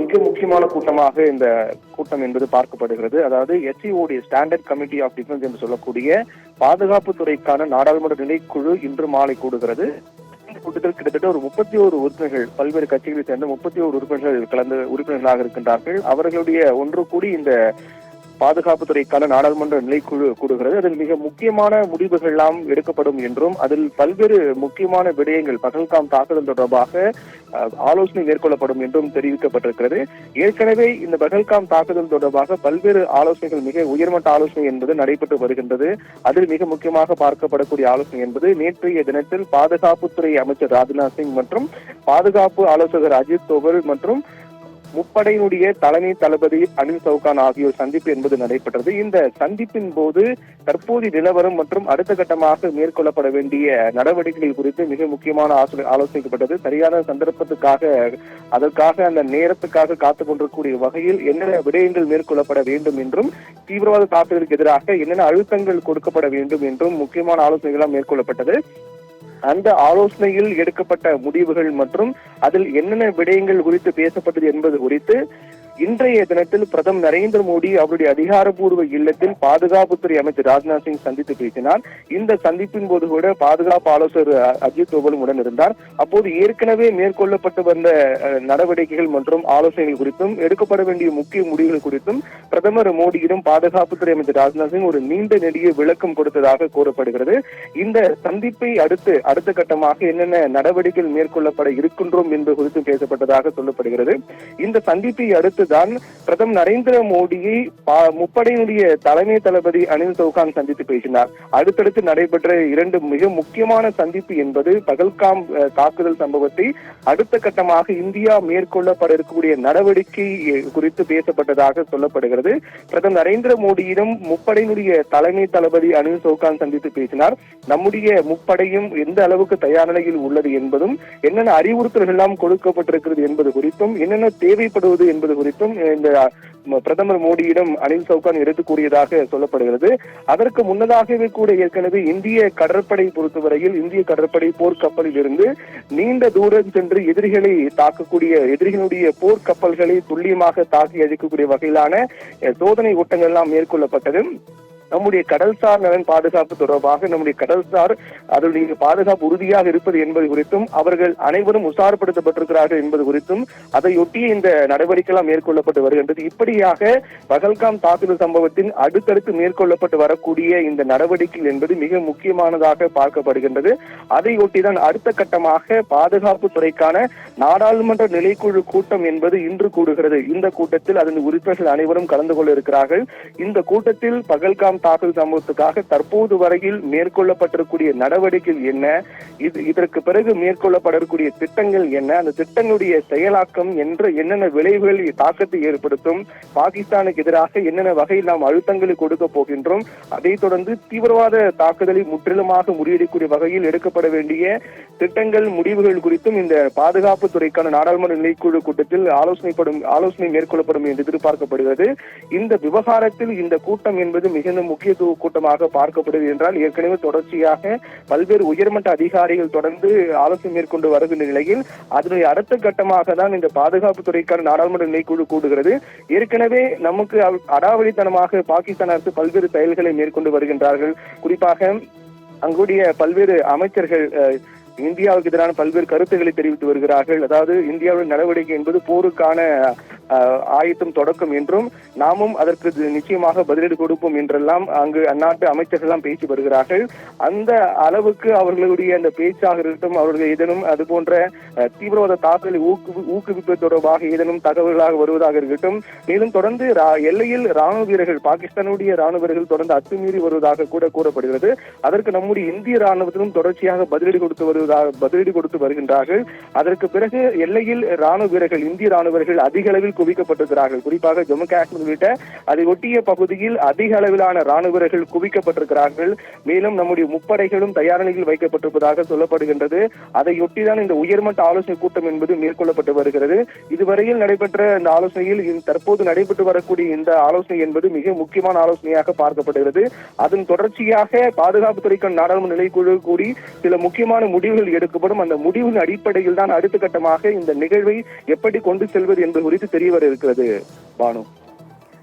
மிக முக்கியமான கூட்டமாக இந்த கூட்டம் என்பது பார்க்கப்படுகிறது. அதாவது SCOD standard committee of defence என்று சொல்லக்கூடிய பாதுகாப்புத்துறைக்கான நாடாளுமன்ற நிலைக்குழு இன்று மாலை கூடுகிறது. இந்த கூட்டத்தில் கிட்டத்தட்ட ஒரு 31 உறுப்பினர்கள், பல்வேறு கட்சிகளை சேர்ந்த 31 உறுப்பினர்களாக இருக்கின்றார்கள். அவர்களுடைய ஒன்று கூடி இந்த பாதுகாப்புத்துறைக்கான நாடாளுமன்ற நிலைக்குழு கூடுகிறது. அதில் மிக முக்கியமான முடிவுகள் எல்லாம் எடுக்கப்படும் என்றும் அதில் பல்வேறு முக்கியமான விடயங்கள் பகல்காம் தாக்குதல் தொடர்பாக ஆலோசனை மேற்கொள்ளப்படும் என்றும் தெரிவிக்கப்பட்டிருக்கிறது. ஏற்கனவே இந்த பகல்காம் தாக்குதல் தொடர்பாக பல்வேறு ஆலோசனைகள், மிக உயர்மட்ட ஆலோசனை என்பது நடைபெற்று வருகின்றது. அதில் மிக முக்கியமாக பார்க்கப்படக்கூடிய ஆலோசனை என்பது நேற்றைய தினத்தில் பாதுகாப்புத்துறை அமைச்சர் ராஜ்நாத் சிங் மற்றும் பாதுகாப்பு ஆலோசகர் அஜித் தோவல் மற்றும் முப்படையினுடைய தலைமை தளபதி அனில் சவுகான் ஆகியோர் சந்திப்பு என்பது நடைபெற்றது. இந்த சந்திப்பின் போது தற்போதைய நிலவரம் மற்றும் அடுத்த கட்டமாக மேற்கொள்ளப்பட வேண்டிய நடவடிக்கைகள் குறித்து மிக முக்கியமான ஆலோசிக்கப்பட்டது. சரியான சந்தர்ப்பத்துக்காக, அதற்காக அந்த நேரத்துக்காக காத்துக் கொண்டிருக்கக்கூடிய வகையில் என்னென்ன விடயங்கள் மேற்கொள்ளப்பட வேண்டும் என்றும், தீவிரவாத தாக்குதலுக்கு எதிராக என்னென்ன அழுத்தங்கள் கொடுக்கப்பட வேண்டும் என்றும் முக்கியமான ஆலோசனைகளாக மேற்கொள்ளப்பட்டது. அந்த ஆலோசனையில் எடுக்கப்பட்ட முடிவுகள் மற்றும் அதில் என்னென்ன விடயங்கள் குறித்து பேசப்பட்டது என்பது குறித்து இன்றைய தினத்தில் பிரதமர் நரேந்திர மோடி அவருடைய அதிகாரப்பூர்வ இல்லத்தில் பாதுகாப்புத்துறை அமைச்சர் ராஜ்நாத் சிங் சந்தித்து பேசினார். இந்த சந்திப்பின் போது கூட பாதுகாப்பு ஆலோசகர் அஜித் தோவலும் உடன் இருந்தார். அப்போது ஏற்கனவே மேற்கொள்ளப்பட்டு வந்த நடவடிக்கைகள் மற்றும் ஆலோசனைகள் குறித்தும் எடுக்கப்பட வேண்டிய முக்கிய முடிவுகள் குறித்தும் பிரதமர் மோடியிடம் பாதுகாப்புத்துறை அமைச்சர் ராஜ்நாத் சிங் ஒரு நீண்ட நெடிய விளக்கம் கொடுத்ததாக கூறப்படுகிறது. இந்த சந்திப்பை அடுத்த கட்டமாக என்னென்ன நடவடிக்கைகள் மேற்கொள்ளப்பட இருக்கின்றோம் என்பது குறித்தும் பேசப்பட்டதாக சொல்லப்படுகிறது. இந்த சந்திப்பை அடுத்து தான் பிரதமர் நரேந்திர மோடியை முப்படையினுடைய தலைமை தளபதி அனில் சவுகான் சந்தித்து பேசினார். அடுத்தடுத்து நடைபெற்ற 2 மிக முக்கியமான சந்திப்பு என்பது பகல்காம் தாக்குதல் சம்பவத்தை அடுத்த கட்டமாக இந்தியா மேற்கொள்ளப்பட இருக்கக்கூடிய நடவடிக்கை குறித்து பேசப்பட்டதாக சொல்லப்படுகிறது. பிரதமர் நரேந்திர மோடியிடம் முப்படையினுடைய தலைமை தளபதி அனில் சவுகான் சந்தித்து பேசினார். நம்முடைய முப்படையும் எந்த அளவுக்கு தயார் நிலையில் உள்ளது என்பதும், என்னென்ன அறிவுறுத்தல்கள் எல்லாம் கொடுக்கப்பட்டிருக்கிறது என்பது குறித்தும், என்னென்ன தேவைப்படுவது என்பது குறித்தும் இந்த பிரதமர் மோடியிடம் அனில் சவுகான் எடுத்து கூறியதாக சொல்லப்படுகிறது. அதற்கு முன்னதாகவே கூட ஏற்கனவே இந்திய கடற்படை பொறுத்தவரையில் இந்திய கடற்படை போர்க்கப்பலில் இருந்து நீண்ட தூரம் சென்று எதிரிகளை தாக்கக்கூடிய, எதிரிகளுடைய போர்க்கப்பல்களை துல்லியமாக தாக்கி அழிக்கக்கூடிய வகையிலான சோதனை ஓட்டங்கள் எல்லாம் மேற்கொள்ளப்பட்டது. நம்முடைய கடல்சார் நலன் பாதுகாப்பு தொடர்பாக நம்முடைய கடல்சார் அதனுடைய பாதுகாப்பு உறுதியாக இருப்பது என்பது குறித்தும், அவர்கள் அனைவரும் உசார்படுத்தப்பட்டிருக்கிறார்கள் என்பது குறித்தும், அதையொட்டிய இந்த நடவடிக்கைகள் மேற்கொள்ளப்பட்டு வருகின்றது. இப்படியாக பகல்காம் தாக்குதல் சம்பவத்தின் அடுத்தடுத்து மேற்கொள்ளப்பட்டு வரக்கூடிய இந்த நடவடிக்கைகள் என்பது மிக முக்கியமானதாக பார்க்கப்படுகின்றது. அதையொட்டிதான் அடுத்த கட்டமாக பாதுகாப்பு துறைக்கான நாடாளுமன்ற நிலைக்குழு கூட்டம் என்பது இன்று கூடுகிறது. இந்த கூட்டத்தில் அதன் உறுப்பினர்கள் அனைவரும் கலந்து கொள்ள இருக்கிறார்கள். இந்த கூட்டத்தில் பகல்காம் தாக்குதல் சம்பவத்துக்காக தற்போது வரையில் மேற்கொள்ளப்பட்டிருக்கூடிய நடவடிக்கைகள் என்ன, இதற்கு பிறகு மேற்கொள்ளப்படக்கூடிய திட்டங்கள் என்ன, அந்த திட்டங்களுடைய செயலாக்கம் என்ற என்னென்ன விளைவுகள் தாக்கத்தை ஏற்படுத்தும், பாகிஸ்தானுக்கு எதிராக என்னென்ன வகையில் நாம் அழுத்தங்களை கொடுக்க போகின்றோம், அதைத் தொடர்ந்து தீவிரவாத தாக்குதலை முற்றிலுமாக முறியடிக்கூடிய வகையில் எடுக்கப்பட வேண்டிய திட்டங்கள், முடிவுகள் குறித்தும் இந்த பாதுகாப்பு துறைக்கான நாடாளுமன்ற நிலைக்குழு கூட்டத்தில் ஆலோசனை மேற்கொள்ளப்படும் என்று எதிர்பார்க்கப்படுகிறது. இந்த விவகாரத்தில் இந்த கூட்டம் என்பது மிகுந்த முக்கியத்துவ கூட்டமாக பார்க்கப்படுகிறது என்றால், ஏற்கனவே தொடர்ச்சியாக பல்வேறு உயர்மட்ட அதிகாரிகள் தொடர்ந்து ஆலோசனை மேற்கொண்டு வருகின்ற நிலையில் அதனுடைய அடுத்த கட்டமாக தான் இந்த பாதுகாப்பு துறைக்கான நாடாளுமன்ற நிலைக்குழு கூடுகிறது. ஏற்கனவே நமக்கு அடாவடித்தனமாக பாகிஸ்தான் அரசு பல்வேறு செயல்களை மேற்கொண்டு வருகின்றார்கள். குறிப்பாக அங்குடைய பல்வேறு அமைச்சர்கள் இந்தியாவுக்கு எதிரான பல்வேறு கருத்துக்களை தெரிவித்து வருகிறார்கள். அதாவது இந்தியாவின் நடவடிக்கை என்பது போருக்கான ஆயத்தம் தொடக்கம் என்றும், நாமும் அதற்கு நிச்சயமாக பதிலடி கொடுப்போம் என்றெல்லாம் அங்கு அந்நாட்டு அமைச்சர்கள் எல்லாம் பேசி வருகிறார்கள். அந்த அளவுக்கு அவர்களுடைய அந்த பேச்சாக இருக்கட்டும், அவர்கள் ஏதேனும் அது போன்ற தீவிரவாத தாக்குதலை ஊக்குவிப்பது தொடர்பாக ஏதேனும் தகவல்களாக வருவதாக இருக்கட்டும், மேலும் தொடர்ந்து எல்லையில் ராணுவ வீரர்கள், பாகிஸ்தானுடைய ராணுவ வீரர்கள் தொடர்ந்து அத்துமீறி வருவதாக கூட கூறப்படுகிறது. அதற்கு நம்முடைய இந்திய ராணுவத்திலும் தொடர்ச்சியாக பதிலடி கொடுத்து வருகின்றார்கள். அதற்கு பிறகு எல்லையில் ராணுவ வீரர்கள், இந்திய ராணுவர்கள் அதிக அளவில் குவிக்கப்பட்டிருக்கிறார்கள். குறிப்பாக ஜம்மு காஷ்மீர் உள்ளிட்ட அதை ஒட்டிய பகுதியில் அதிக அளவிலான ராணுவ வீரர்கள் குவிக்கப்பட்டிருக்கிறார்கள். மேலும் நம்முடைய முப்படைகளும் தயார் நிலையில் வைக்கப்பட்டிருப்பதாக சொல்லப்படுகின்றது. அதையொட்டிதான் இந்த உயர்மட்ட ஆலோசனை கூட்டம் என்பது மேற்கொள்ளப்பட்டு வருகிறது. இதுவரையில் நடைபெற்ற இந்த ஆலோசனையில் தற்போது நடைபெற்று வரக்கூடிய இந்த ஆலோசனை என்பது மிக முக்கியமான ஆலோசனையாக பார்க்கப்படுகிறது. அதன் தொடர்ச்சியாக பாதுகாப்புத்துறைக்கான நாடாளுமன்ற நிலைக்குழு கூடி சில முக்கியமான முடிவுகள் எடுக்கப்படும். அந்த முடிவின் அடிப்படையில் தான் அடுத்த கட்டமாக இந்த நிகழ்வை எப்படி கொண்டு செல்வது என்பது குறித்து தெரிய வர இருக்கிறது. பானு.